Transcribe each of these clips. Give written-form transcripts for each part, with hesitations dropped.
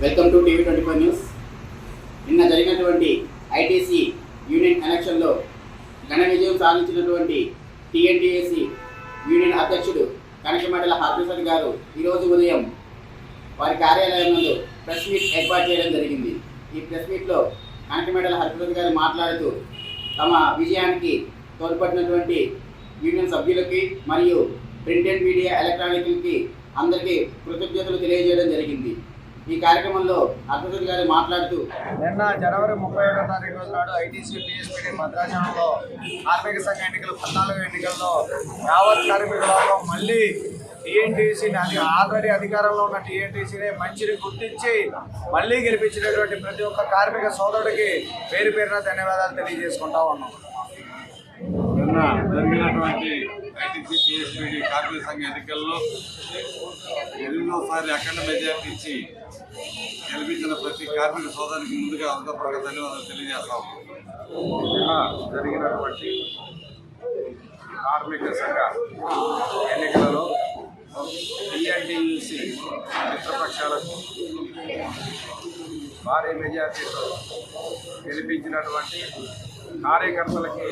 Welcome to TV 24 news. నిన్న జరిగినటువంటి ITC union ఎలక్షన్లో ఘన విజయం సాధించినటువంటి టీఎన్టీఏసీ యూనియన్ అధ్యక్షుడు కనకమేడల హరిప్రసాద్ గారు ఈరోజు ఉదయం వారి కార్యాలయం నందు ప్రెస్ మీట్ ఏర్పాటు చేయడం జరిగింది. ఈ ప్రెస్ మీట్లో కనకమేడల హరిప్రసాద్ గారు మాట్లాడుతూ తమ విజయానికి తోడ్పడినటువంటి యూనియన్ సభ్యులకి మరియు ప్రింట్ అండ్ మీడియా ఎలక్ట్రానిక్కి అందరికీ కృతజ్ఞతలు తెలియజేయడం జరిగింది. ఈ కార్యక్రమంలో హరిప్రసాద్ గారు మాట్లాడుతూ నిన్న జనవరి 31వ తారీఖు నాడు ఐటీసీ టీఎస్పీడీ భద్రాచలంలో కార్మిక సంఘ ఎన్నికలు 14 ఎన్నికల్లో యావత్ కార్మిక లోకం మళ్ళీ టీఎన్టీసీని ఆల్రెడీ అధికారంలో ఉన్న టీఎన్టీసీని మంచిని గుర్తించి మళ్ళీ గెలిపించినటువంటి ప్రతి ఒక్క కార్మిక సోదరుడికి పేరు పేరున ధన్యవాదాలు తెలియజేసుకుంటా ఉన్నాం. నిన్న జరిగినటువంటి ఐటీసీ టీఎస్పీడీ కార్మిక సంఘ ఎన్నికల్లో 8వసారి అఖండ మెజార్టీ ఇచ్చి గెలిపించిన ప్రతి కార్మిక సోదరునికి ముందుగా హృదయపూర్వక ధన్యవాదాలు తెలియజేస్తాం. నిన్న జరిగినటువంటి కార్మిక సంఘ ఎన్నికలలో టీఎన్టీయూసీ మిత్రపక్షాలకు భారీ మెజార్టీతో గెలిపించినటువంటి కార్యకర్తలకి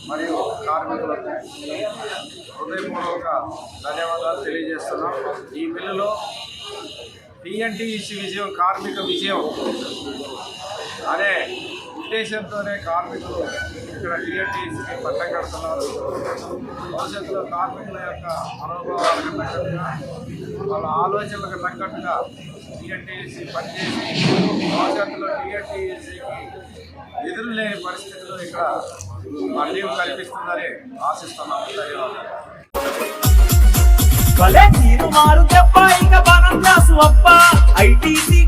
మరియు కార్మికులకు హృదయపూర్వక ధన్యవాదాలు తెలియజేస్తున్నాం. ఈ బిల్లులో టీఎన్టీయూసీ విజయం కార్మిక విజయం అనే ఉద్దేశంతోనే కార్మికులు ఇక్కడ టీఎన్టీయూసీకి పట్టం కడుతున్నారు. భవిష్యత్తులో కార్మికుల యొక్క మనోభావాలకు తగ్గట్టుగా వాళ్ళ ఆలోచనలకు తగ్గట్టుగా టీఎన్టీయూసీ పనిచేసి భవిష్యత్తులో టీఎన్టీయూసీకి ఎదురు లేని పరిస్థితుల్లో ఇక్కడ మళ్ళీ కల్పిస్తుందని ఆశిస్తున్నాము. ఐటీసీ